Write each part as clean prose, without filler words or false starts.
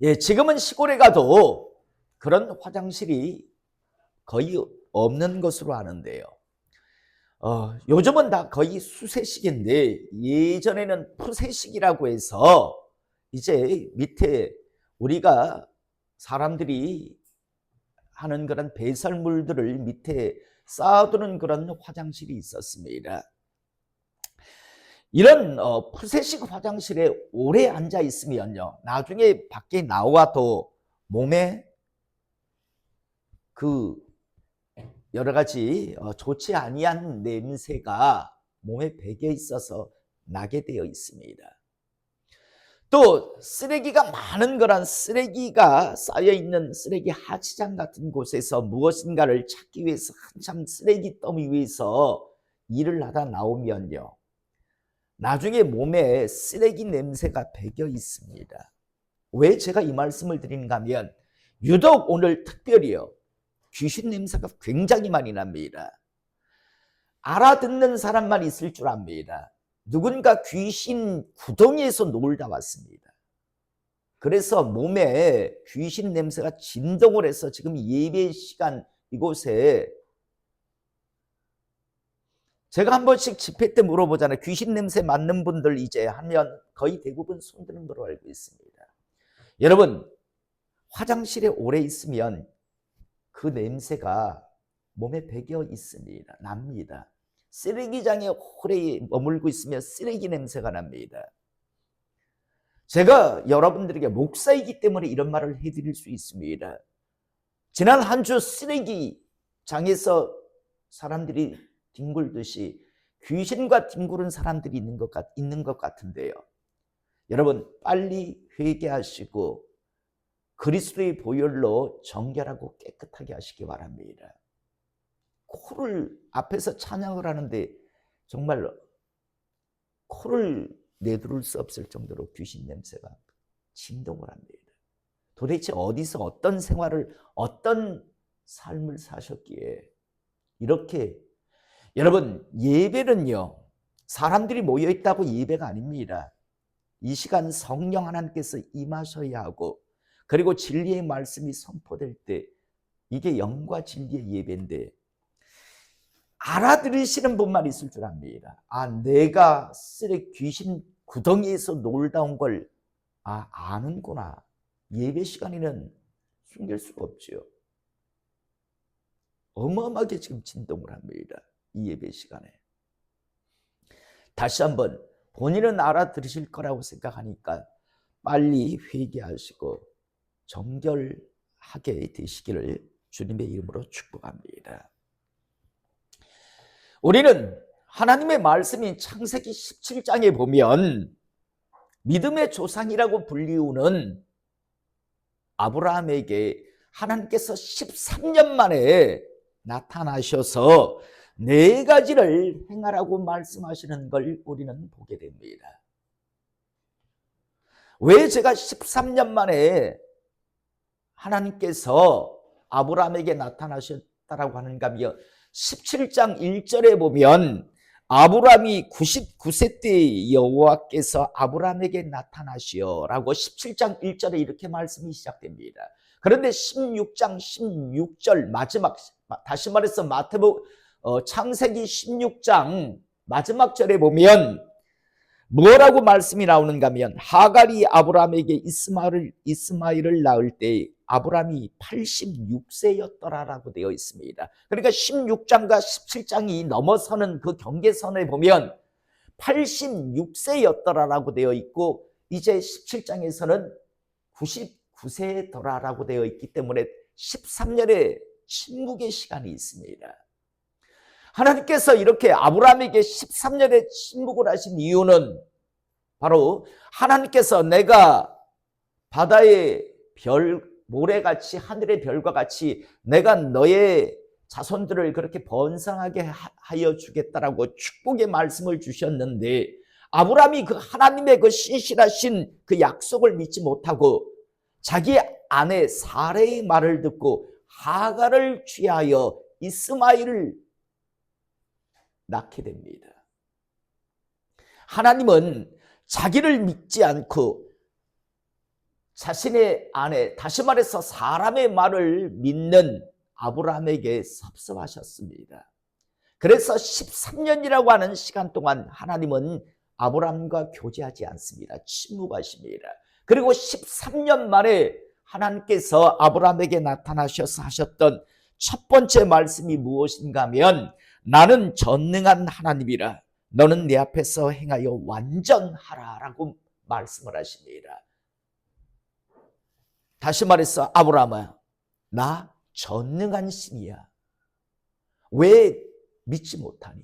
예, 지금은 시골에 가도 그런 화장실이 거의 없는 것으로 아는데요. 요즘은 다 거의 수세식인데 예전에는 푸세식이라고 해서 이제 밑에 우리가 사람들이 하는 그런 배설물들을 밑에 쌓아두는 그런 화장실이 있었습니다. 이런 푸세식 화장실에 오래 앉아 있으면요, 나중에 밖에 나와도 몸에 그 여러 가지 좋지 아니한 냄새가 몸에 배겨 있어서 나게 되어 있습니다. 또 쓰레기가 많은 그런 쓰레기가 쌓여 있는 쓰레기 하치장 같은 곳에서 무엇인가를 찾기 위해서 한참 쓰레기 더미 위에서 일을 하다 나오면요, 나중에 몸에 쓰레기 냄새가 배겨 있습니다. 왜 제가 이 말씀을 드리는가 하면 유독 오늘 특별히요, 귀신 냄새가 굉장히 많이 납니다. 알아듣는 사람만 있을 줄 압니다. 누군가 귀신 구덩이에서 놀다 왔습니다. 그래서 몸에 귀신 냄새가 진동을 해서 지금 예배 시간 이곳에 제가 한 번씩 집회 때 물어보잖아요. 귀신 냄새 맡는 분들 이제 하면 거의 대부분 손드는 걸로 알고 있습니다. 여러분, 화장실에 오래 있으면 그 냄새가 몸에 배겨 있습니다. 납니다. 쓰레기장에 오래 머물고 있으면 쓰레기 냄새가 납니다. 제가 여러분들에게 목사이기 때문에 이런 말을 해드릴 수 있습니다. 지난 한 주 쓰레기장에서 사람들이 뒹굴듯이 귀신과 뒹구는 사람들이 있는 것 같은데요. 여러분, 빨리 회개하시고 그리스도의 보혈로 정결하고 깨끗하게 하시기 바랍니다. 코를 앞에서 찬양을 하는데 정말 코를 내두를 수 없을 정도로 귀신 냄새가 진동을 합니다. 도대체 어디서 어떤 생활을, 어떤 삶을 사셨기에 이렇게. 여러분, 예배는요, 사람들이 모여있다고 예배가 아닙니다. 이 시간 성령 하나님께서 임하셔야 하고, 그리고 진리의 말씀이 선포될 때 이게 영과 진리의 예배인데, 알아들으시는 분만 있을 줄 압니다. 내가 쓰레기 귀신 구덩이에서 놀다 온 걸 아는구나. 예배 시간에는 숨길 수가 없죠. 어마어마하게 지금 진동을 합니다. 이 예배 시간에. 다시 한번 본인은 알아들으실 거라고 생각하니까 빨리 회개하시고 정결하게 되시기를 주님의 이름으로 축복합니다. 우리는 하나님의 말씀인 창세기 17장에 보면 믿음의 조상이라고 불리우는 아브라함에게 하나님께서 13년 만에 나타나셔서 4가지를 행하라고 말씀하시는 걸 우리는 보게 됩니다. 왜 제가 13년 만에 하나님께서 아브라함에게 나타나셨다라고 하는가 하면 17장 1절에 보면 아브라함이 99세 때 여호와께서 아브라함에게 나타나시어라고 17장 1절에 이렇게 말씀이 시작됩니다. 그런데 16장 16절 마지막, 다시 말해서 창세기 16장 마지막 절에 보면 뭐라고 말씀이 나오는가 하면 하갈이 아브라함에게 이스마엘을 낳을 때 아브라함이 86세였더라라고 되어 있습니다. 그러니까 16장과 17장이 넘어서는 그 경계선에 보면 86세였더라라고 되어 있고 이제 17장에서는 99세더라라고 되어 있기 때문에 13년의 침묵의 시간이 있습니다. 하나님께서 이렇게 아브라함에게 13년의 침묵을 하신 이유는 바로 하나님께서 내가 바다의 별, 모래같이 하늘의 별과 같이 내가 너의 자손들을 그렇게 번성하게 하여 주겠다라고 축복의 말씀을 주셨는데 아브라함이 그 하나님의 그 신실하신 그 약속을 믿지 못하고 자기 아내 사레의 말을 듣고 하갈을 취하여 이스마엘을 낳게 됩니다. 하나님은 자기를 믿지 않고 자신의 아내, 다시 말해서 사람의 말을 믿는 아브라함에게 섭섭하셨습니다. 그래서 13년이라고 하는 시간 동안 하나님은 아브라함과 교제하지 않습니다. 침묵하십니다. 그리고 13년 만에 하나님께서 아브라함에게 나타나셔서 하셨던 첫 번째 말씀이 무엇인가 하면 나는 전능한 하나님이라 너는 내 앞에서 행하여 완전하라 라고 말씀을 하십니다. 다시 말해서 아브라함아, 나 전능한 신이야. 왜 믿지 못하니?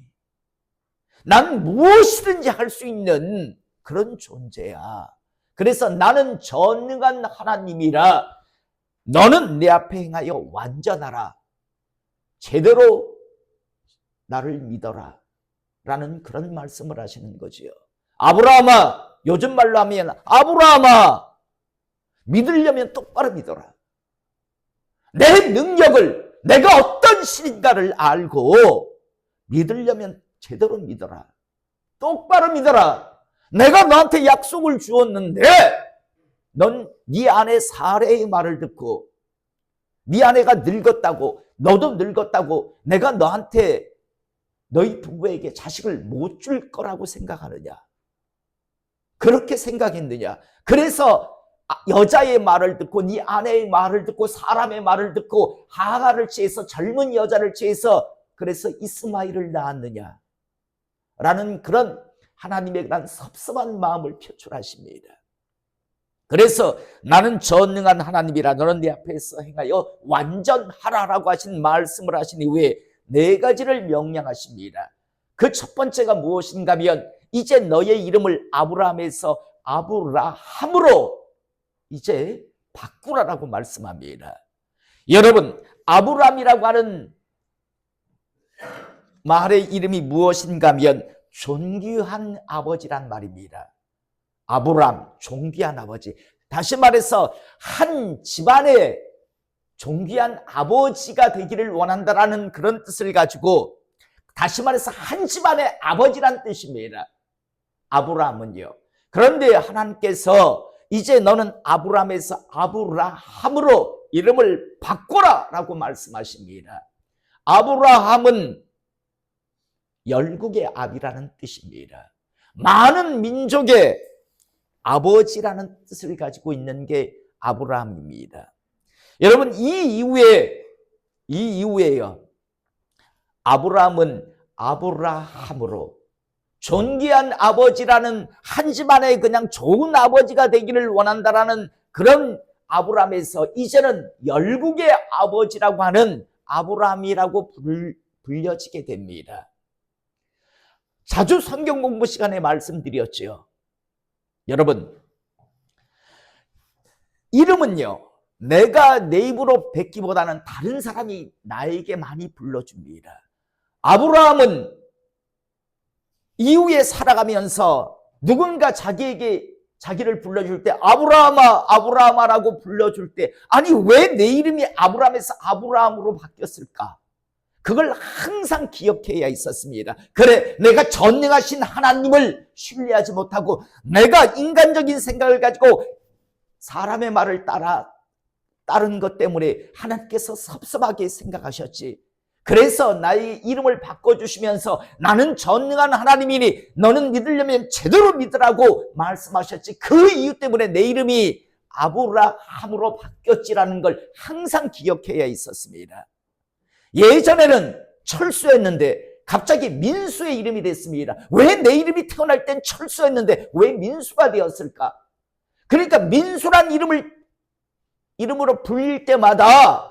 난 무엇이든지 할 수 있는 그런 존재야. 그래서 나는 전능한 하나님이라 너는 내 앞에 행하여 완전하라. 제대로 나를 믿어라. 라는 그런 말씀을 하시는 거지요. 아브라함아, 요즘 말로 하면 아브라함아, 믿으려면 똑바로 믿어라. 내 능력을 내가 어떤 신인가를 알고 믿으려면 제대로 믿어라. 똑바로 믿어라. 내가 너한테 약속을 주었는데 넌 네 아내 사례의 말을 듣고 네 아내가 늙었다고 너도 늙었다고 내가 너한테 너희 부부에게 자식을 못 줄 거라고 생각하느냐? 그렇게 생각했느냐? 그래서 여자의 말을 듣고 네 아내의 말을 듣고 사람의 말을 듣고 하가를 취해서 젊은 여자를 취해서 그래서 이스마엘을 낳았느냐? 라는 그런 하나님의 그런 섭섭한 마음을 표출하십니다. 그래서 나는 전능한 하나님이라 너는 내 앞에서 행하여 완전하라라고 하신 말씀을 하신 이후에 네 가지를 명령하십니다. 그 첫 번째가 무엇인가 하면 이제 너의 이름을 아브라함에서 아브라함으로 이제 바꾸라라고 말씀합니다. 여러분, 아브라함이라고 하는 말의 이름이 무엇인가 하면 존귀한 아버지란 말입니다. 아브라함, 존귀한 아버지. 다시 말해서 한 집안의 존귀한 아버지가 되기를 원한다라는 그런 뜻을 가지고 다시 말해서 한 집안의 아버지란 뜻입니다. 아브라함은요. 그런데 하나님께서 이제 너는 아브라함에서 아브라함으로 이름을 바꿔라 라고 말씀하십니다. 아브라함은 열국의 아비라는 뜻입니다. 많은 민족의 아버지라는 뜻을 가지고 있는 게 아브라함입니다. 여러분, 이 이후에요. 아브라함은 아브라함으로 존귀한 아버지라는 한 집안에 그냥 좋은 아버지가 되기를 원한다라는 그런 아브라함에서 이제는 열국의 아버지라고 하는 아브라함이라고 불려지게 됩니다. 자주 성경 공부 시간에 말씀드렸죠. 여러분, 이름은요, 내가 내 입으로 뱉기보다는 다른 사람이 나에게 많이 불러줍니다. 아브라함은 이후에 살아가면서 누군가 자기를 불러줄 때 아브라함아, 아브라함아라고 불러줄 때 아니 왜 내 이름이 아브라함에서 아브라함으로 바뀌었을까? 그걸 항상 기억해야 있었습니다. 그래, 내가 전능하신 하나님을 신뢰하지 못하고 내가 인간적인 생각을 가지고 사람의 말을 따른 것 때문에 하나님께서 섭섭하게 생각하셨지. 그래서 나의 이름을 바꿔주시면서 나는 전능한 하나님이니 너는 믿으려면 제대로 믿으라고 말씀하셨지. 그 이유 때문에 내 이름이 아브라함으로 바뀌었지라는 걸 항상 기억해야 있었습니다. 예전에는 철수였는데 갑자기 민수의 이름이 됐습니다. 왜 내 이름이 태어날 땐 철수였는데 왜 민수가 되었을까? 그러니까 민수란 이름으로 불릴 때마다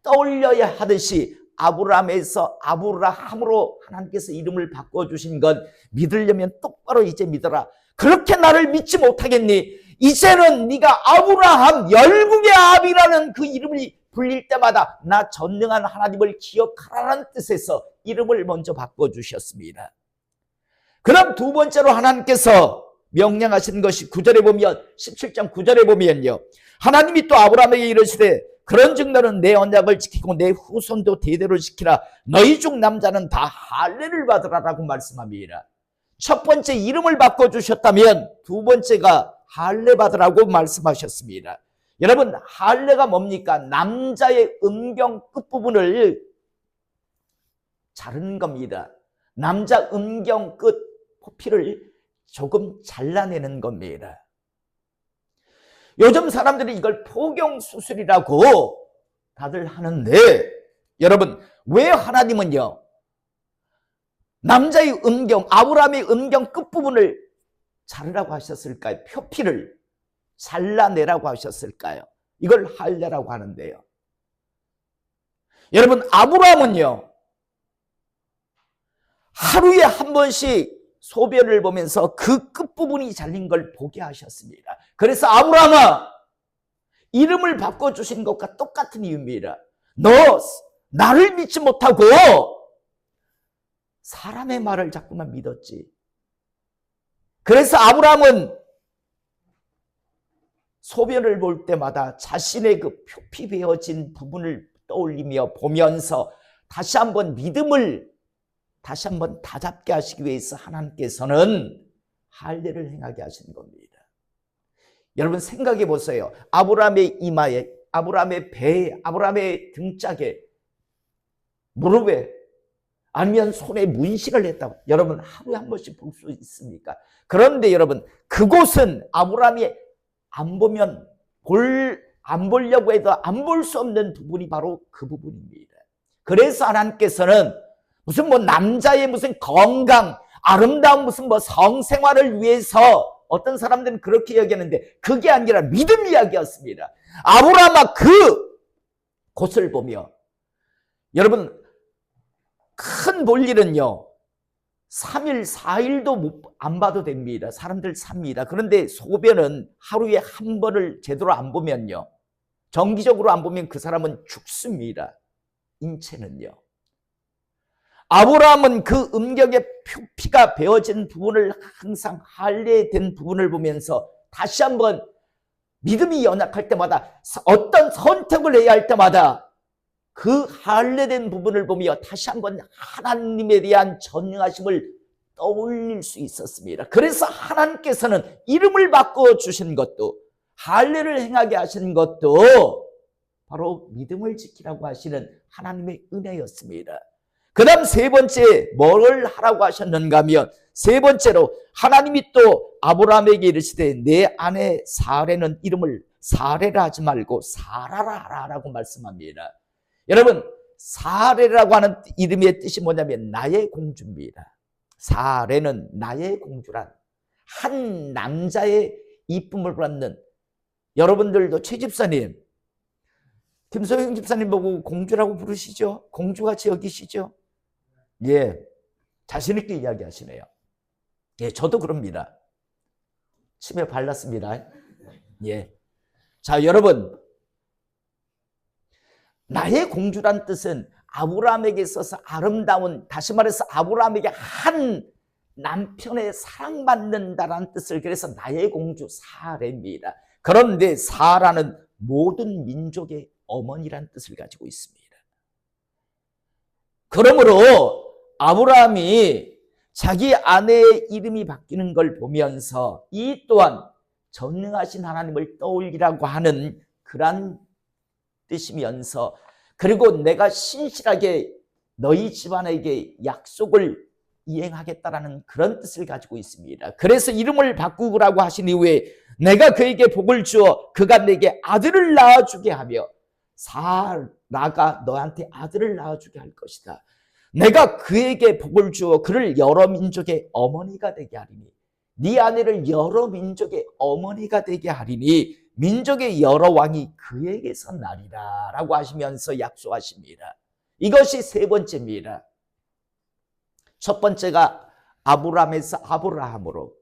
떠올려야 하듯이 아브라함에서 아브라함으로 하나님께서 이름을 바꿔주신 건 믿으려면 똑바로 이제 믿어라. 그렇게 나를 믿지 못하겠니? 이제는 네가 아브라함, 열국의 아비라는 그 이름을 불릴 때마다 나 전능한 하나님을 기억하라는 뜻에서 이름을 먼저 바꿔주셨습니다. 그럼 두 번째로 하나님께서 명령하신 것이 9절에 보면 17장 9절에 보면요. 하나님이 또 아브라함에게 이르시되 그런즉 너는 내 언약을 지키고 내 후손도 대대로 지키라. 너희 중 남자는 다 할례를 받으라라고 말씀합니다. 첫 번째 이름을 바꿔주셨다면 두 번째가 할례 받으라고 말씀하셨습니다. 여러분, 할례가 뭡니까? 남자의 음경 끝부분을 자르는 겁니다. 남자 음경 끝 포피를 조금 잘라내는 겁니다. 요즘 사람들이 이걸 포경수술이라고 다들 하는데, 여러분, 왜 하나님은요, 남자의 음경, 아브라함의 음경 끝부분을 자르라고 하셨을까요? 표피를 잘라내라고 하셨을까요? 이걸 할례라고 하는데요. 여러분, 아브라함은요, 하루에 한 번씩 소변을 보면서 그 끝부분이 잘린 걸 보게 하셨습니다. 그래서 아브라함아, 이름을 바꿔주신 것과 똑같은 이유입니다. 너 나를 믿지 못하고 사람의 말을 자꾸만 믿었지. 그래서 아브라함은 소변을 볼 때마다 자신의 그 표피 베어진 부분을 떠올리며 보면서 다시 한번 믿음을 다시 한번 다잡게 하시기 위해서 하나님께서는 할례를 행하게 하신 겁니다. 여러분 생각해 보세요. 아브라함의 이마에, 아브라함의 배에, 아브라함의 등짝에, 무릎에, 아니면 손에 문신을 했다고. 여러분 하루에 한 번씩 볼 수 있습니까? 그런데 여러분 그곳은 아브라함이 안 보면 안 보려고 해도 안 볼 수 없는 부분이 바로 그 부분입니다. 그래서 하나님께서는 무슨 뭐 남자의 무슨 건강, 아름다운 무슨 뭐 성생활을 위해서 어떤 사람들은 그렇게 이야기하는데 그게 아니라 믿음 이야기였습니다. 아브라함아 그 곳을 보며 여러분 큰 볼일은요 3일 4일도 안 봐도 됩니다. 사람들 삽니다. 그런데 소변은 하루에 한 번을 제대로 안 보면요 정기적으로 안 보면 그 사람은 죽습니다. 인체는요. 아브라함은 그 음경의 피가 베어진 부분을 항상 할례된 부분을 보면서 다시 한번 믿음이 연약할 때마다 어떤 선택을 해야 할 때마다 그 할례된 부분을 보며 다시 한번 하나님에 대한 전능하심을 떠올릴 수 있었습니다. 그래서 하나님께서는 이름을 바꿔주신 것도 할례를 행하게 하신 것도 바로 믿음을 지키라고 하시는 하나님의 은혜였습니다. 그 다음 세 번째 뭘 하라고 하셨는가 하면 세 번째로 하나님이 또 아브라함에게 이르시되 내 아내 사레는 이름을 사레라 하지 말고 사라라 하라고 말씀합니다. 여러분 사레라고 하는 이름의 뜻이 뭐냐면 나의 공주입니다. 사레는 나의 공주란 한 남자의 이쁨을 받는 여러분들도 최 집사님 김소영 집사님 보고 공주라고 부르시죠? 공주같이 여기시죠? 예, 자신있게 이야기하시네요. 예, 저도 그럽니다. 침에 발랐습니다. 예. 자, 여러분. 나의 공주란 뜻은 아브라함에게 있어서 아름다운, 다시 말해서 아브라함에게 한 남편의 사랑받는다라는 뜻을 그래서 나의 공주 사레입니다. 그런데 사라는 모든 민족의 어머니란 뜻을 가지고 있습니다. 그러므로 아브라함이 자기 아내의 이름이 바뀌는 걸 보면서 이 또한 전능하신 하나님을 떠올리라고 하는 그런 뜻이면서 그리고 내가 신실하게 너희 집안에게 약속을 이행하겠다라는 그런 뜻을 가지고 있습니다. 그래서 이름을 바꾸라고 하신 이후에 내가 그에게 복을 주어 그가 내게 아들을 낳아주게 하며 사라가 너한테 아들을 낳아주게 할 것이다. 내가 그에게 복을 주어 그를 여러 민족의 어머니가 되게 하리니 네 아내를 여러 민족의 어머니가 되게 하리니 민족의 여러 왕이 그에게서 나리라 라고 하시면서 약속하십니다. 이것이 세 번째입니다. 첫 번째가 아브라함에서 아브라함으로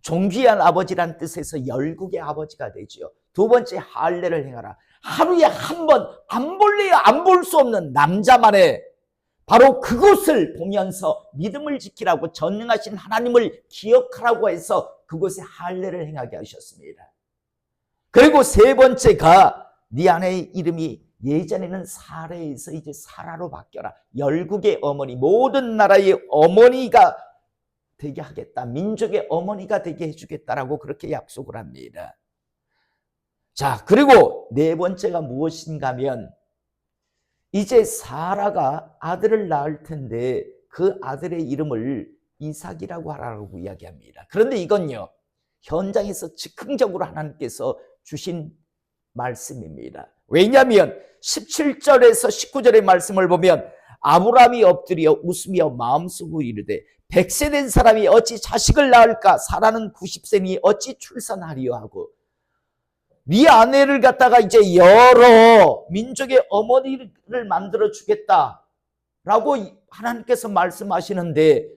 존귀한 아버지란 뜻에서 열국의 아버지가 되지요. 두 번째 할례를 행하라. 하루에 한 번 안 볼래야 안 볼 수 없는 남자만의 바로 그것을 보면서 믿음을 지키라고 전능하신 하나님을 기억하라고 해서 그곳에 할례를 행하게 하셨습니다. 그리고 세 번째가 네 아내의 이름이 예전에는 사레에서 이제 사라로 바뀌어라. 열국의 어머니, 모든 나라의 어머니가 되게 하겠다. 민족의 어머니가 되게 해주겠다라고 그렇게 약속을 합니다. 자, 그리고 네 번째가 무엇인가 하면 이제 사라가 아들을 낳을 텐데 그 아들의 이름을 이삭이라고 하라고 이야기합니다. 그런데 이건요, 현장에서 즉흥적으로 하나님께서 주신 말씀입니다. 왜냐하면 17절에서 19절의 말씀을 보면 아브라함이 엎드려 웃으며 마음속으로 이르되 100세 된 사람이 어찌 자식을 낳을까? 사라는 90세니 어찌 출산하리요 하고, 네 아내를 갖다가 이제 여러 민족의 어머니를 만들어 주겠다라고 하나님께서 말씀하시는데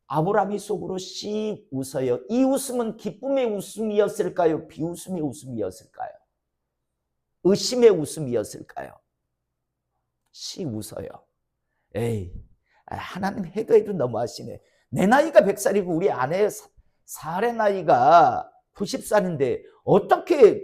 아브라함이 속으로 씩 웃어요. 이 웃음은 기쁨의 웃음이었을까요? 비웃음의 웃음이었을까요? 의심의 웃음이었을까요? 씩 웃어요. 에이, 하나님 해도 너무하시네. 내 나이가 100살이고 우리 아내 사례 나이가 90살인데 어떻게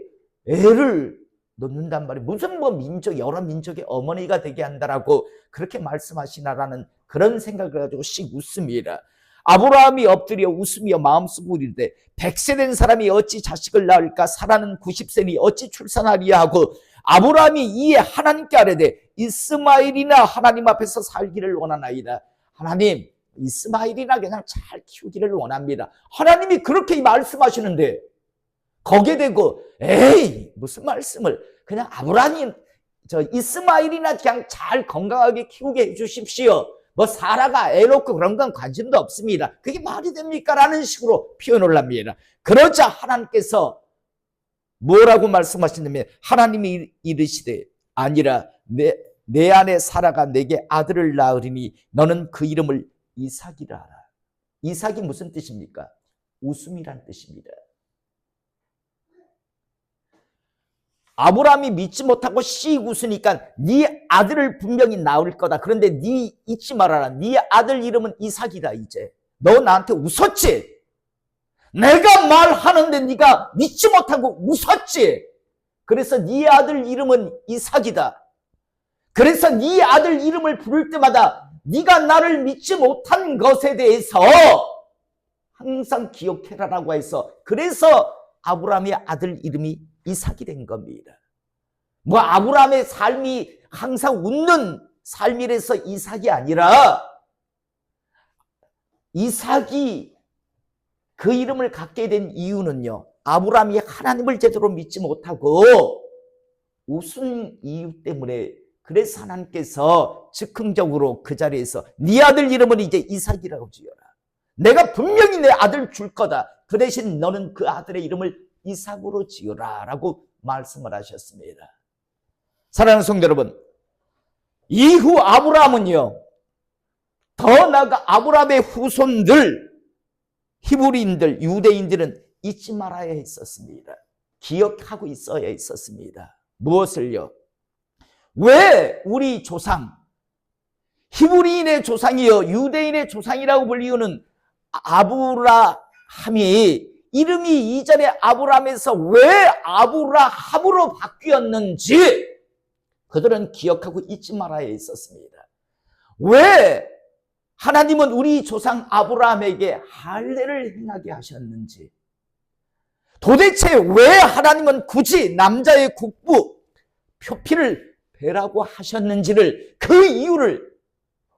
애를 놓는단 말이에요. 무슨 뭐 민족, 여러 민족의 어머니가 되게 한다라고 그렇게 말씀하시나라는 그런 생각을 가지고 씩 웃습니다. 아브라함이 엎드려 웃으며 마음속으로 이르되 100세 된 사람이 어찌 자식을 낳을까? 사라는 90세니 어찌 출산하리야 하고, 아브라함이 이에 하나님께 아뢰되 이스마엘이나 하나님 앞에서 살기를 원하나이다. 하나님, 이스마엘이나 그냥 잘 키우기를 원합니다. 하나님이 그렇게 말씀하시는데 거기에 대고 에이 무슨 말씀을, 그냥 아브라함이 이스마엘이나 그냥 잘 건강하게 키우게 해주십시오. 뭐 사라가 애 놓고 그런 건 관심도 없습니다. 그게 말이 됩니까? 라는 식으로 표현을 합니다. 그러자 하나님께서 뭐라고 말씀하시냐면 하나님이 이르시되 아니라 내 아내 사라가 내게 아들을 낳으리니 너는 그 이름을 이삭이라 하라. 이삭이 무슨 뜻입니까? 웃음이란 뜻입니다. 아브라함이 믿지 못하고 씩 웃으니까 네 아들을 분명히 낳을 거다. 그런데 네 잊지 말아라. 네 아들 이름은 이삭이다. 이제 너 나한테 웃었지? 내가 말하는데 네가 믿지 못하고 웃었지? 그래서 네 아들 이름은 이삭이다. 그래서 네 아들 이름을 부를 때마다 네가 나를 믿지 못한 것에 대해서 항상 기억해라라고 해서, 그래서 아브라함의 아들 이름이 이삭이 된 겁니다. 뭐 아브라함의 삶이 항상 웃는 삶이라서 이삭이 아니라, 이삭이 그 이름을 갖게 된 이유는요, 아브라함이 하나님을 제대로 믿지 못하고 웃은 이유 때문에, 그래서 하나님께서 즉흥적으로 그 자리에서 네 아들 이름은 이제 이삭이라고 지어라. 내가 분명히 내 아들 줄 거다. 그 대신 너는 그 아들의 이름을 이삭으로 지어라 라고 말씀을 하셨습니다. 사랑하는 성도 여러분, 이후 아브라함은요, 더 나아가 아브라함의 후손들, 히브리인들, 유대인들은 잊지 말아야 했었습니다. 기억하고 있어야 했었습니다. 무엇을요? 왜 우리 조상, 히브리인의 조상이요 유대인의 조상이라고 불리우는 아브라함이 이름이 이전에 아브라함에서 왜 아브라함으로 바뀌었는지 그들은 기억하고 잊지 말아야 했었습니다. 왜 하나님은 우리 조상 아브라함에게 할례를 행하게 하셨는지, 도대체 왜 하나님은 굳이 남자의 국부 표피를 베라고 하셨는지를, 그 이유를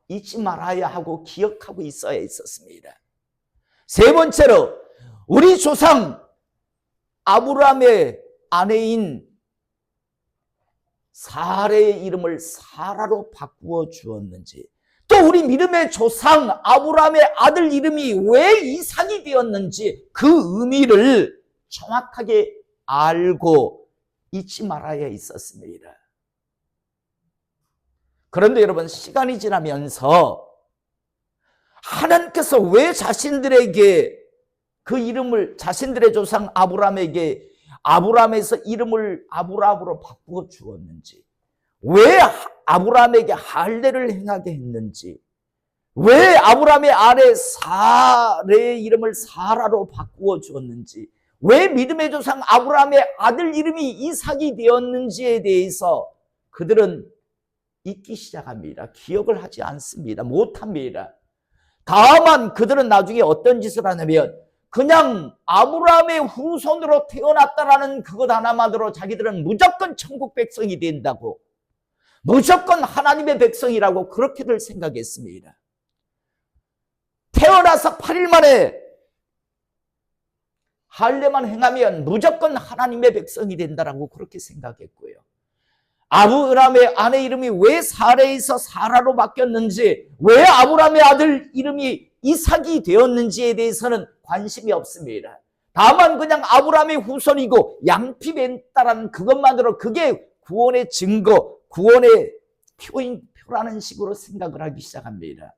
잊지 말아야 하고 기억하고 있어야 했었습니다. 세 번째로, 우리 조상 아브라함의 아내인 사라의 이름을 사라로 바꾸어 주었는지, 또 우리 믿음의 조상 아브라함의 아들 이름이 왜 이삭이 되었는지 그 의미를 정확하게 알고 잊지 말아야 있었습니다. 그런데 여러분, 시간이 지나면서 하나님께서 왜 자신들에게 그 이름을, 자신들의 조상 아브라함에게 아브라함에서 이름을 아브라함으로 바꾸어 주었는지, 왜 아브라함에게 할례를 행하게 했는지, 왜 아브라함의 아내 사라의 이름을 사라로 바꾸어 주었는지, 왜 믿음의 조상 아브라함의 아들 이름이 이삭이 되었는지에 대해서 그들은 잊기 시작합니다. 기억을 하지 않습니다. 못합니다. 다만 그들은 나중에 어떤 짓을 하냐면 그냥 아브라함의 후손으로 태어났다라는 그것 하나만으로 자기들은 무조건 천국 백성이 된다고, 무조건 하나님의 백성이라고 그렇게들 생각했습니다. 태어나서 8일 만에 할례만 행하면 무조건 하나님의 백성이 된다라고 그렇게 생각했고요. 아브라함의 아내 이름이 왜 사레에서 사라로 바뀌었는지, 왜 아브라함의 아들 이름이 이삭이 되었는지에 대해서는 관심이 없습니다. 다만 그냥 아브라함의 후손이고 양피 맺다라는 그것만으로 그게 구원의 증거, 구원의 표라는 식으로 생각을 하기 시작합니다.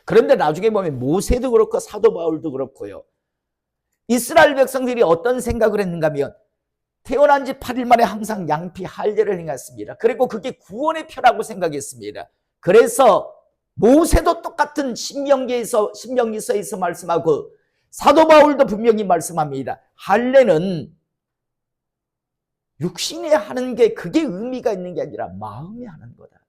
그런데 나중에 보면 모세도 그렇고 사도 바울도 그렇고요. 이스라엘 백성들이 어떤 생각을 했는가 하면 태어난 지 8일 만에 항상 양피 할례를 행했습니다. 그리고 그게 구원의 표라고 생각했습니다. 그래서 모세도 똑같은 신명기서에서 말씀하고 사도 바울도 분명히 말씀합니다. 할례는 육신이 하는 게 그게 의미가 있는 게 아니라 마음이 하는 거다.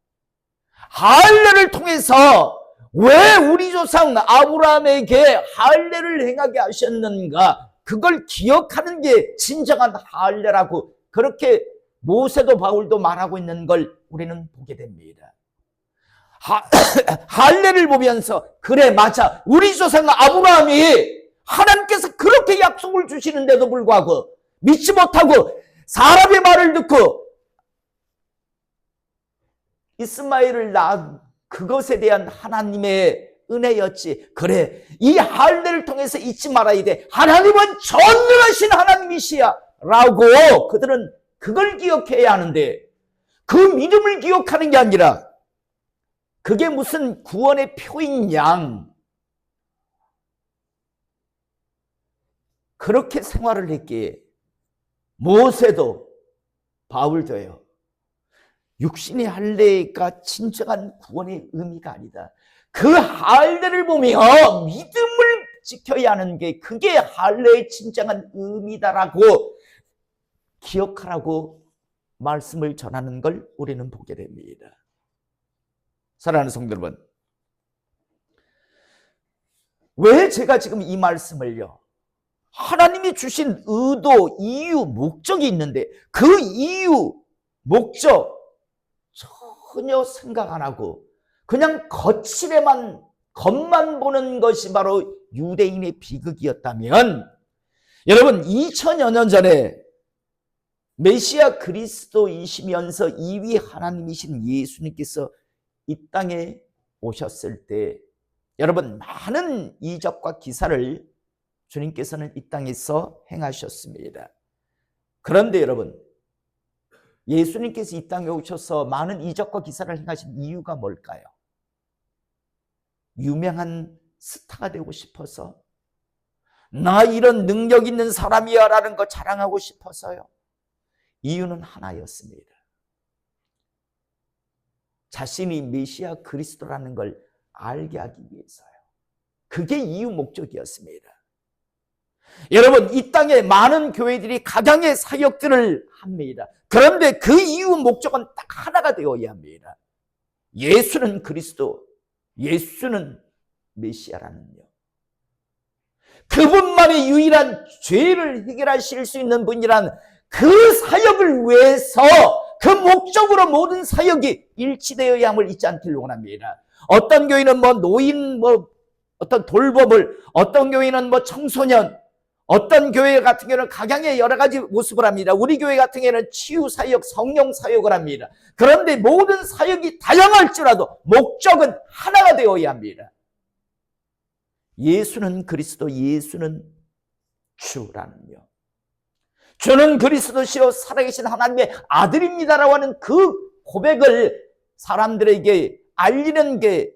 할례를 통해서 왜 우리 조상 아브라함에게 할례를 행하게 하셨는가, 그걸 기억하는 게 진정한 할례라고 그렇게 모세도 바울도 말하고 있는 걸 우리는 보게 됩니다. 할례를 보면서 그래 맞아, 우리 조상 아브라함이 하나님께서 그렇게 약속을 주시는데도 불구하고 믿지 못하고 사람의 말을 듣고 이스마엘을 낳은 그것에 대한 하나님의 은혜였지. 그래, 이 할례를 통해서 잊지 말아야 돼. 하나님은 전능하신 하나님이시야 라고 그들은 그걸 기억해야 하는데, 그 믿음을 기억하는 게 아니라 그게 무슨 구원의 표인 양 그렇게 생활을 했기에 모세도 바울도요, 육신의 할례가 진정한 구원의 의미가 아니다. 그 할례를 보며 믿음을 지켜야 하는 게 그게 할례의 진정한 의미다라고 기억하라고 말씀을 전하는 걸 우리는 보게 됩니다. 사랑하는 성도 여러분, 왜 제가 지금 이 말씀을요, 하나님이 주신 의도, 이유, 목적이 있는데 그 이유, 목적 전혀 생각 안 하고 그냥 겉만 보는 것이 바로 유대인의 비극이었다면, 여러분 2000여 년 전에 메시아 그리스도이시면서 2위 하나님이신 예수님께서 이 땅에 오셨을 때 여러분 많은 이적과 기사를 주님께서는 이 땅에서 행하셨습니다. 그런데 여러분, 예수님께서 이 땅에 오셔서 많은 이적과 기사를 행하신 이유가 뭘까요? 유명한 스타가 되고 싶어서, 나 이런 능력 있는 사람이야 라는 거 자랑하고 싶어서요? 이유는 하나였습니다. 자신이 메시아 그리스도라는 걸 알게 하기 위해서요. 그게 이유 목적이었습니다. 여러분, 이 땅에 많은 교회들이 각양의 사역들을 합니다. 그런데 그 이유 목적은 딱 하나가 되어야 합니다. 예수는 그리스도, 예수는 메시아라는요. 그분만이 유일한 죄를 해결하실 수 있는 분이란 그 사역을 위해서, 그 목적으로 모든 사역이 일치되어야 함을 잊지 않기를 원합니다. 어떤 교회는 노인 어떤 돌봄을, 어떤 교회는 청소년, 어떤 교회 같은 경우는 각양의 여러 가지 모습을 합니다. 우리 교회 같은 경우는 치유 사역, 성령 사역을 합니다. 그런데 모든 사역이 다양할지라도 목적은 하나가 되어야 합니다. 예수는 그리스도, 예수는 주라는요. 주는 그리스도시요 살아계신 하나님의 아들입니다라고 하는 그 고백을 사람들에게 알리는 게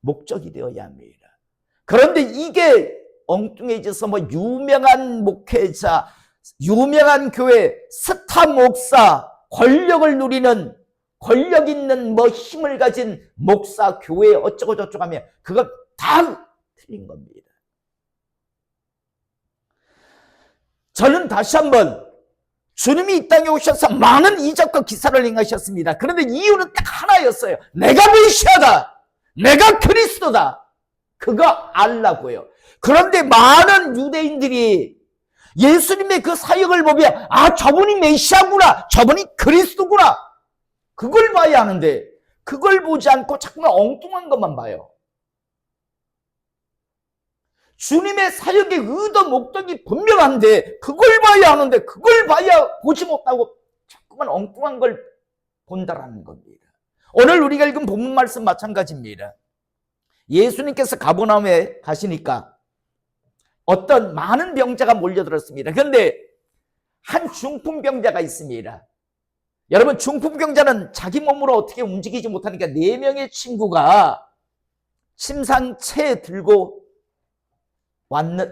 목적이 되어야 합니다. 그런데 이게 엉뚱해져서 유명한 목회자, 유명한 교회, 스타 목사, 권력을 누리는, 권력 있는 힘을 가진 목사, 교회 어쩌고 저쩌고 하면 그거 다 틀린 겁니다. 저는 다시 한번, 주님이 이 땅에 오셔서 많은 이적과 기사를 행하셨습니다. 그런데 이유는 딱 하나였어요. 내가 메시아다, 내가 그리스도다, 그거 알라고요. 그런데 많은 유대인들이 예수님의 그 사역을 보면 저분이 메시아구나, 저분이 그리스도구나, 그걸 봐야 하는데 그걸 보지 않고 자꾸만 엉뚱한 것만 봐요. 주님의 사역의 의도 목적이 분명한데 그걸 봐야 하는데 그걸 봐야 보지 못하고 자꾸만 엉뚱한 걸 본다라는 겁니다. 오늘 우리가 읽은 본문 말씀 마찬가지입니다. 예수님께서 가버나움에 가시니까 어떤 많은 병자가 몰려들었습니다. 그런데 한 중풍병자가 있습니다. 여러분, 중풍병자는 자기 몸으로 어떻게 움직이지 못하니까 4명의 친구가 침상채 들고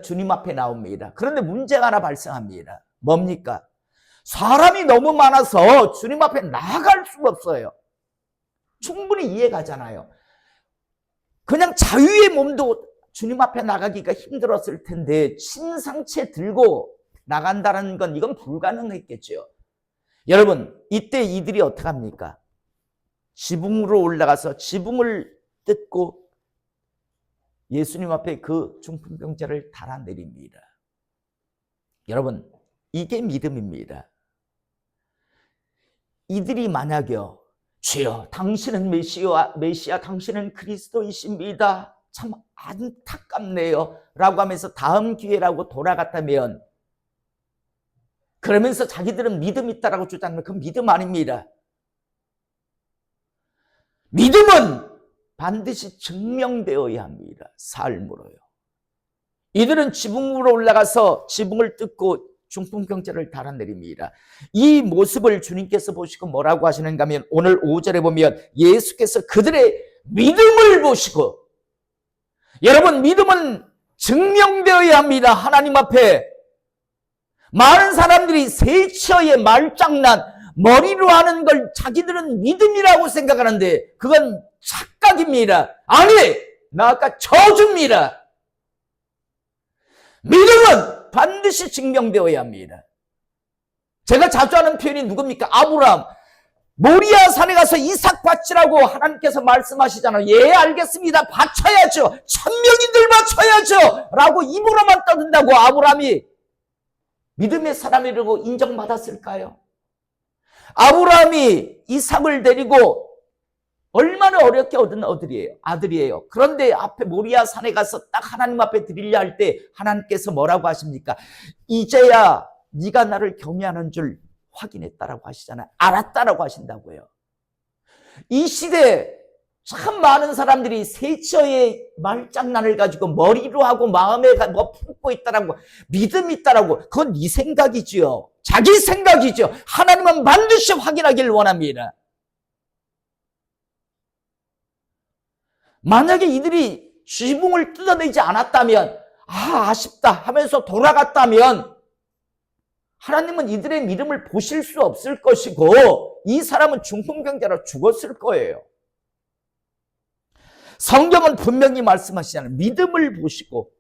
주님 앞에 나옵니다. 그런데 문제가 하나 발생합니다. 뭡니까? 사람이 너무 많아서 주님 앞에 나갈 수가 없어요. 충분히 이해가잖아요. 그냥 자유의 몸도 주님 앞에 나가기가 힘들었을 텐데 침상채 들고 나간다는 건 이건 불가능했겠죠. 여러분, 이때 이들이 어떻게 합니까? 지붕으로 올라가서 지붕을 뜯고 예수님 앞에 그 중풍병자를 달아내립니다. 여러분, 이게 믿음입니다. 이들이 만약요, 주여 당신은 메시아 당신은 그리스도이십니다, 참 안타깝네요 라고 하면서 다음 기회라고 돌아갔다면, 그러면서 자기들은 믿음 있다라고 주장하면 그 믿음 아닙니다. 믿음은 반드시 증명되어야 합니다. 삶으로요. 이들은 지붕으로 올라가서 지붕을 뜯고 중풍병자를 달아내립니다. 이 모습을 주님께서 보시고 뭐라고 하시는가 하면 오늘 5절에 보면 예수께서 그들의 믿음을 보시고, 여러분, 믿음은 증명되어야 합니다. 하나님 앞에. 많은 사람들이 세처의 말장난, 머리로 하는 걸 자기들은 믿음이라고 생각하는데 그건 착각입니다. 아니, 나 아까 저주입니다. 믿음은 반드시 증명되어야 합니다. 제가 자주 하는 표현이 누굽니까? 아브라함. 모리아 산에 가서 이삭 바치라고 하나님께서 말씀하시잖아요. 예, 알겠습니다. 바쳐야죠. 1000명인들 바쳐야죠 라고 입으로만 떠든다고 아브라함이 믿음의 사람이라고 인정받았을까요? 아브라함이 이삭을 데리고 얼마나 어렵게 얻은 아들이에요. 그런데 앞에 모리아 산에 가서 딱 하나님 앞에 드리려 할 때 하나님께서 뭐라고 하십니까? 이제야 네가 나를 경외하는 줄 확인했다라고 하시잖아요. 알았다라고 하신다고요. 이 시대에 참 많은 사람들이 세처의 말장난을 가지고 머리로 하고 마음에 뭐 품고 있다라고, 믿음 있다라고, 그건 네 생각이지요. 자기 생각이죠. 하나님은 반드시 확인하길 원합니다. 만약에 이들이 지붕을 뜯어내지 않았다면, 아쉽다 하면서 돌아갔다면 하나님은 이들의 믿음을 보실 수 없을 것이고 이 사람은 중풍병자로 죽었을 거예요. 성경은 분명히 말씀하시잖아요. 믿음을 보시고,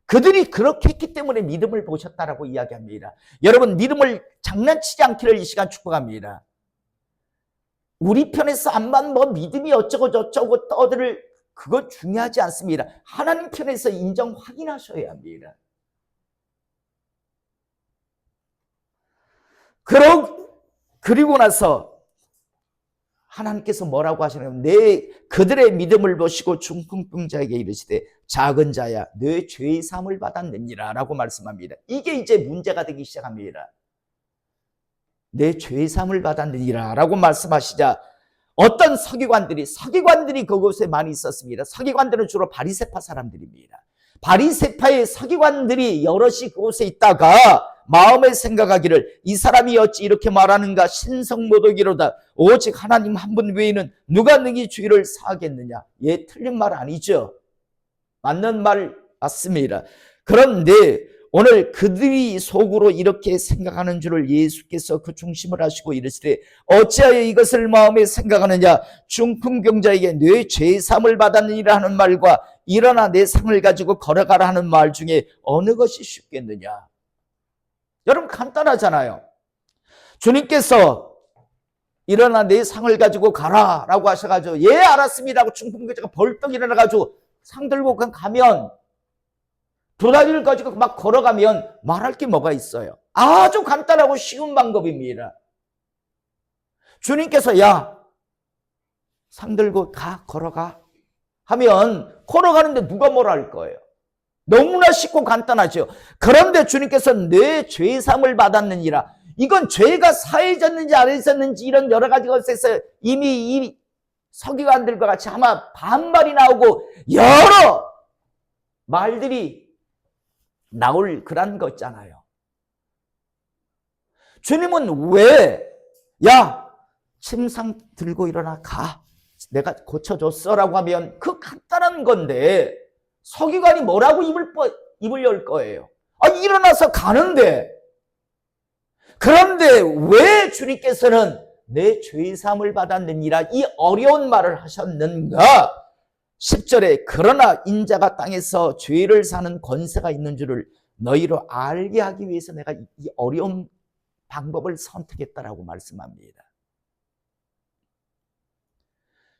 그들이 그렇게 했기 때문에 믿음을 보셨다라고 이야기합니다. 여러분, 믿음을 장난치지 않기를 이 시간 축복합니다. 우리 편에서 암만 뭐 믿음이 어쩌고 저쩌고 떠들, 그거 중요하지 않습니다. 하나님 편에서 인정 확인하셔야 합니다. 그리고 나서 하나님께서 뭐라고 하시냐면 그들의 믿음을 보시고 중풍병자에게 이르시되 작은 자야 내 죄의 사함을 받았느니라 라고 말씀합니다. 이게 이제 문제가 되기 시작합니다. 내 죄의 사함을 받았느니라 라고 말씀하시자 어떤 서기관들이 그곳에 많이 있었습니다. 서기관들은 주로 바리새파 사람들입니다. 바리새파의 서기관들이 여럿이 그곳에 있다가 마음에 생각하기를 이 사람이 어찌 이렇게 말하는가? 신성모독이로다. 오직 하나님 한 분 외에는 누가 능히 주의를 사하겠느냐? 예, 틀린 말 아니죠. 맞는 말 맞습니다. 그런데 오늘 그들이 속으로 이렇게 생각하는 줄을 예수께서 그 중심을 하시고 이르시되 어찌하여 이것을 마음에 생각하느냐? 중풍병자에게 내 죄사함을 받았느니라 하는 말과 일어나 내 상을 가지고 걸어가라 하는 말 중에 어느 것이 쉽겠느냐? 여러분, 간단하잖아요. 주님께서 일어나 내 상을 가지고 가라 라고 하셔가지고 예, 알았습니다 하고 중풍병자가 벌떡 일어나가지고 상 들고 그냥 가면, 두 다리를 가지고 막 걸어가면 말할 게 뭐가 있어요? 아주 간단하고 쉬운 방법입니다. 주님께서 야, 상 들고 가, 걸어가 하면 걸어가는데 누가 뭐라 할 거예요? 너무나 쉽고 간단하죠. 그런데 주님께서 내 죄삼을 받았느니라. 이건 죄가 사해졌는지 안 했었는지 이런 여러 가지 것에서 이미 이 서기관들과 같이 아마 반말이 나오고 여러 말들이 나올 그런 거 있잖아요. 주님은 왜 야, 침상 들고 일어나 가. 내가 고쳐줬어 라고 하면 그 간단한 건데 서기관이 뭐라고 입을 열 거예요? 아, 일어나서 가는데. 그런데 왜 주님께서는 내 죄사함을 받았느니라 이 어려운 말을 하셨는가? 10절에 그러나 인자가 땅에서 죄를 사는 권세가 있는 줄을 너희로 알게 하기 위해서 내가 이 어려운 방법을 선택했다라고 말씀합니다.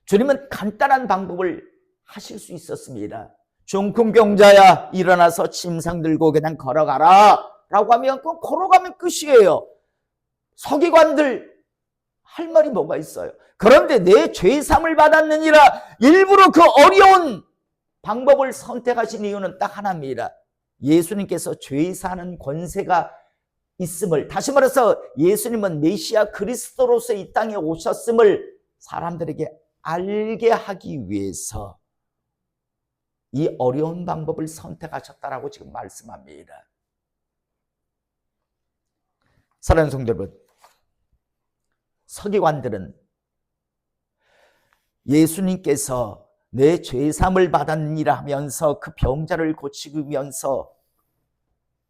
주님은 간단한 방법을 하실 수 있었습니다. 중풍병자야 일어나서 침상 들고 그냥 걸어가라 라고 하면 그럼 걸어가면 끝이에요. 서기관들 할 말이 뭐가 있어요? 그런데 내 죄삼을 받았느니라 일부러 그 어려운 방법을 선택하신 이유는 딱 하나입니다. 예수님께서 죄 사는 권세가 있음을, 다시 말해서 예수님은 메시아 그리스도로서 이 땅에 오셨음을 사람들에게 알게 하기 위해서 이 어려운 방법을 선택하셨다라고 지금 말씀합니다. 사랑하는 성도 여러분, 서기관들은 예수님께서 내 죄삼을 받았느니라 하면서 그 병자를 고치면서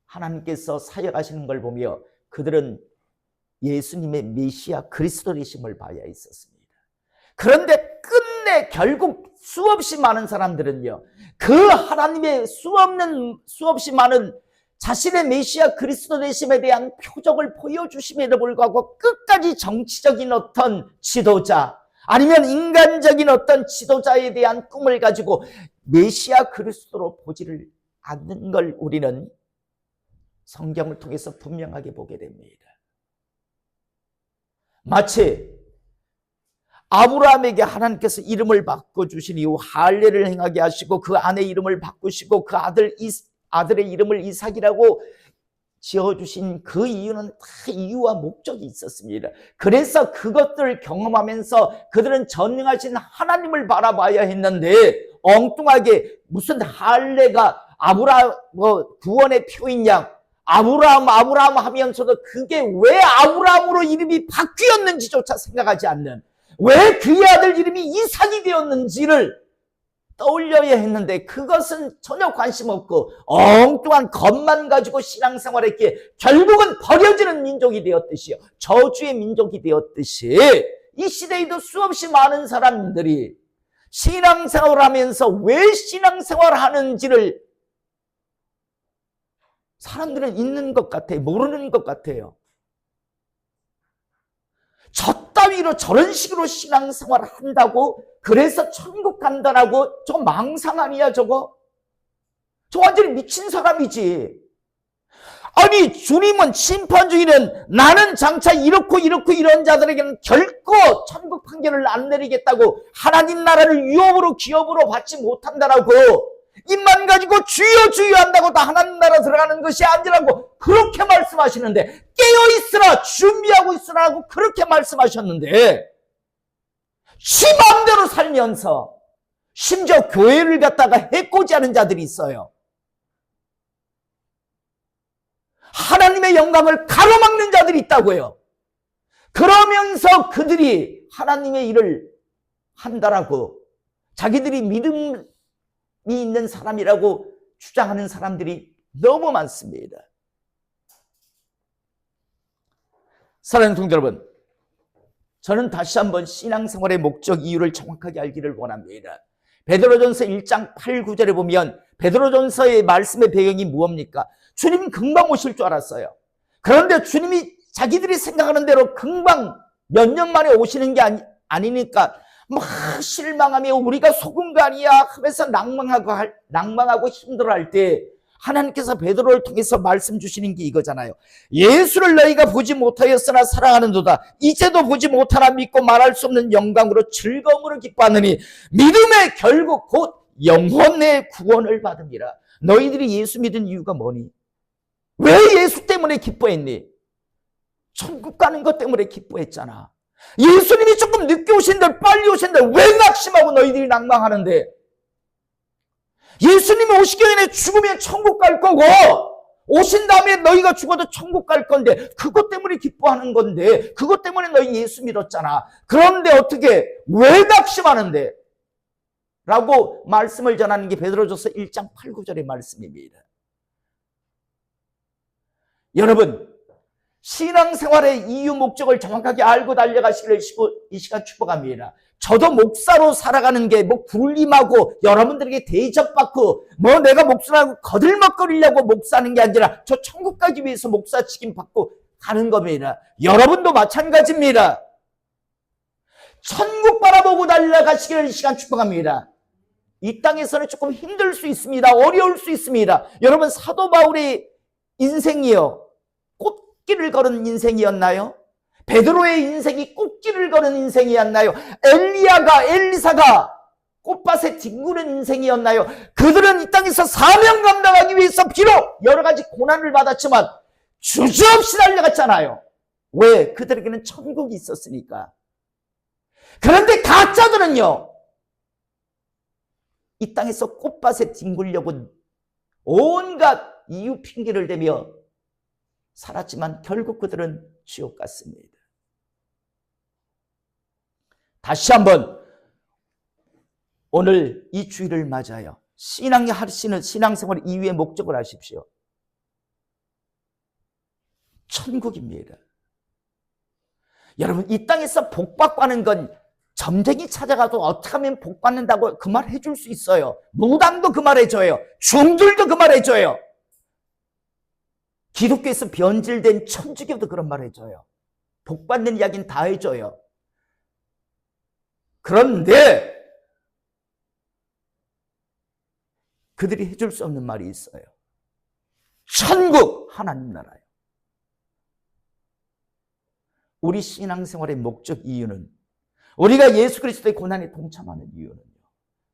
하나님께서 사역하시는 걸 보며 그들은 예수님의 메시아 그리스도 되심을 봐야 있었습니다. 그런데 끝내 결국 수없이 많은 사람들은요, 그 하나님의 수없이 많은 자신의 메시아 그리스도 되심에 대한 표적을 보여주심에도 불구하고 끝까지 정치적인 어떤 지도자 아니면 인간적인 어떤 지도자에 대한 꿈을 가지고 메시아 그리스도로 보지를 않는 걸 우리는 성경을 통해서 분명하게 보게 됩니다. 마치 아브라함에게 하나님께서 이름을 바꿔주신 이후 할례를 행하게 하시고 그 아내 이름을 바꾸시고 그 아들의 이름을 이삭이라고 지어주신 그 이유는 다 이유와 목적이 있었습니다. 그래서 그것들을 경험하면서 그들은 전능하신 하나님을 바라봐야 했는데 엉뚱하게 무슨 할례가 구원의 표인 양 아브라함 하면서도 그게 왜 아브라함으로 이름이 바뀌었는지조차 생각하지 않는, 왜 그의 아들 이름이 이삭이 되었는지를 떠올려야 했는데 그것은 전혀 관심 없고 엉뚱한 것만 가지고 신앙생활했기에 결국은 버려지는 민족이 되었듯이요, 저주의 민족이 되었듯이 이 시대에도 수없이 많은 사람들이 신앙생활을 하면서 왜 신앙생활을 하는지를 사람들은 있는 것 같아요. 모르는 것 같아요. 저 따위로 저런 식으로 신앙생활을 한다고 그래서 천국 간다라고 저거 망상 아니야 저거? 저 완전히 미친 사람이지. 아니 주님은 심판주의는 나는 장차 이렇고 이런 자들에게는 결코 천국 판결을 안 내리겠다고 하나님 나라를 유업으로 기업으로 받지 못한다라고 입만 가지고 주여 주여 한다고 다 하나님 나라 들어가는 것이 아니라고 그렇게 말씀하시는데 깨어있으라 준비하고 있으라고 그렇게 말씀하셨는데 지 마음대로 살면서 심지어 교회를 갖다가 해코지하는 자들이 있어요. 하나님의 영광을 가로막는 자들이 있다고요. 그러면서 그들이 하나님의 일을 한다라고 자기들이 믿음이 있는 사람이라고 주장하는 사람들이 너무 많습니다. 사랑하는 성도 여러분, 저는 다시 한번 신앙생활의 목적 이유를 정확하게 알기를 원합니다. 베드로전서 1장 8, 9절에 보면 베드로전서의 말씀의 배경이 무엇입니까? 주님이 금방 오실 줄 알았어요. 그런데 주님이 자기들이 생각하는 대로 금방 몇 년 만에 오시는 게 아니니까 막 실망하며 우리가 속은 거 아니야 하면서 낭망하고 힘들어할 때 하나님께서 베드로를 통해서 말씀 주시는 게 이거잖아요. 예수를 너희가 보지 못하였으나 사랑하는도다. 이제도 보지 못하나 믿고 말할 수 없는 영광으로 즐거움으로 기뻐하느니 믿음의 결국 곧 영혼의 구원을 받음이라. 너희들이 예수 믿은 이유가 뭐니? 왜 예수 때문에 기뻐했니? 천국 가는 것 때문에 기뻐했잖아. 예수님이 조금 늦게 오신들 빨리 오신들 왜 낙심하고 너희들이 낭망하는데? 예수님이 오시기 전에 죽으면 천국 갈 거고 오신 다음에 너희가 죽어도 천국 갈 건데 그것 때문에 기뻐하는 건데 그것 때문에 너희 예수 믿었잖아. 그런데 어떻게 왜 낙심하는데? 라고 말씀을 전하는 게 베드로전서 1장 8, 9절의 말씀입니다. 여러분, 신앙생활의 이유 목적을 정확하게 알고 달려가시기를 이 시간 축복합니다. 저도 목사로 살아가는 게 뭐 군림하고 여러분들에게 대접받고 뭐 내가 목사라고 거들먹거리려고 목사하는 게 아니라 저 천국 가기 위해서 목사 직임 받고 가는 겁니다. 여러분도 마찬가지입니다. 천국 바라보고 달려가시기를 이 시간 축복합니다. 이 땅에서는 조금 힘들 수 있습니다. 어려울 수 있습니다. 여러분, 사도 바울의 인생이요, 꽃길을 걸은 인생이었나요? 베드로의 인생이 꽃길을 걸은 인생이었나요? 엘리사가 꽃밭에 뒹구는 인생이었나요? 그들은 이 땅에서 사명 감당하기 위해서 비록 여러 가지 고난을 받았지만 주저없이 달려갔잖아요. 왜? 그들에게는 천국이 있었으니까. 그런데 가짜들은요, 이 땅에서 꽃밭에 뒹굴려고 온갖 이유 핑계를 대며 살았지만 결국 그들은 지옥 갔습니다. 다시 한번 오늘 이 주일을 맞아요. 신앙이 하시는 신앙생활 이후의 목적을 아십시오. 천국입니다. 여러분, 이 땅에서 복받고 하는 건 점쟁이 찾아가도 어떻게 하면 복받는다고 그 말 해줄 수 있어요. 무당도 그 말 해줘요. 중들도 그 말 해줘요. 기독교에서 변질된 천주교도 그런 말 해줘요. 복받는 이야기는 다 해줘요. 그런데 그들이 해줄 수 없는 말이 있어요. 천국, 하나님 나라예요. 우리 신앙생활의 목적 이유는, 우리가 예수 그리스도의 고난에 동참하는 이유는요,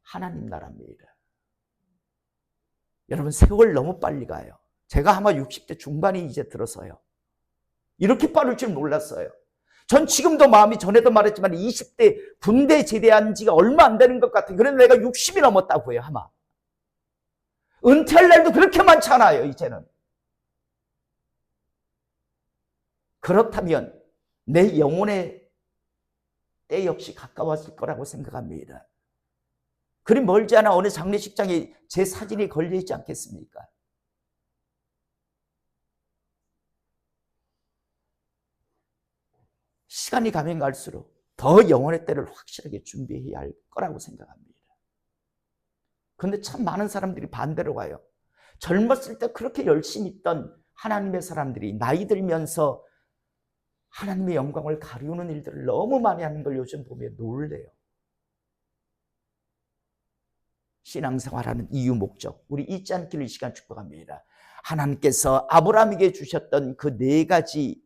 하나님 나라입니다. 여러분, 세월 너무 빨리 가요. 제가 아마 60대 중반이 이제 들어서요. 이렇게 빠를 줄 몰랐어요. 전 지금도 마음이, 전에도 말했지만 20대 군대 제대한 지가 얼마 안 되는 것 같아요. 그런데 내가 60이 넘었다고 해요, 아마. 은퇴할 날도 그렇게 많지 않아요, 이제는. 그렇다면 내 영혼의 때 역시 가까웠을 거라고 생각합니다. 그리 멀지 않아 어느 장례식장에 제 사진이 걸려있지 않겠습니까? 시간이 가면 갈수록 더 영혼의 때를 확실하게 준비해야 할 거라고 생각합니다. 그런데 참 많은 사람들이 반대로 가요. 젊었을 때 그렇게 열심히 있던 하나님의 사람들이 나이 들면서 하나님의 영광을 가리우는 일들을 너무 많이 하는 걸 요즘 보면 놀래요. 신앙생활하는 이유 목적, 우리 잊지 않기를 이 시간 축복합니다. 하나님께서 아브라함에게 주셨던 그 4가지,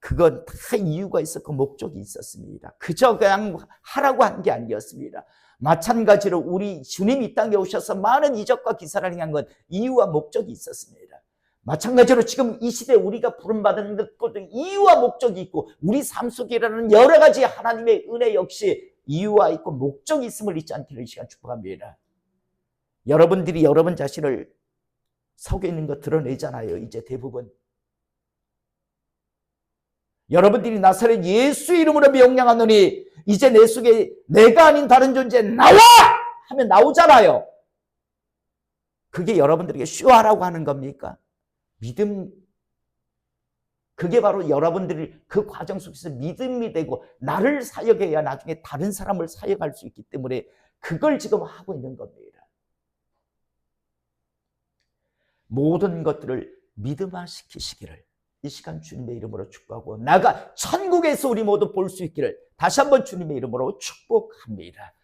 그건 다 이유가 있었고 목적이 있었습니다. 그저 그냥 하라고 한 게 아니었습니다. 마찬가지로 우리 주님이 이 땅에 오셔서 많은 이적과 기사를 행한 건 이유와 목적이 있었습니다. 마찬가지로 지금 이 시대에 우리가 부름받은 것도 이유와 목적이 있고, 우리 삶 속에 일어나는 여러 가지 하나님의 은혜 역시 이유와 있고 목적이 있음을 잊지 않기를 이 시간 축복합니다. 여러분들이 여러분 자신을 속에 있는 거 드러내잖아요, 이제 대부분. 여러분들이 나사렛 예수 이름으로 명령하노니 이제 내 속에 내가 아닌 다른 존재 나와! 하면 나오잖아요. 그게 여러분들에게 쇼하라고 하는 겁니까? 믿음, 그게 바로 여러분들이 그 과정 속에서 믿음이 되고 나를 사역해야 나중에 다른 사람을 사역할 수 있기 때문에 그걸 지금 하고 있는 겁니다. 모든 것들을 믿음화시키시기를 이 시간 주님의 이름으로 축복하고, 나가 천국에서 우리 모두 볼 수 있기를 다시 한번 주님의 이름으로 축복합니다.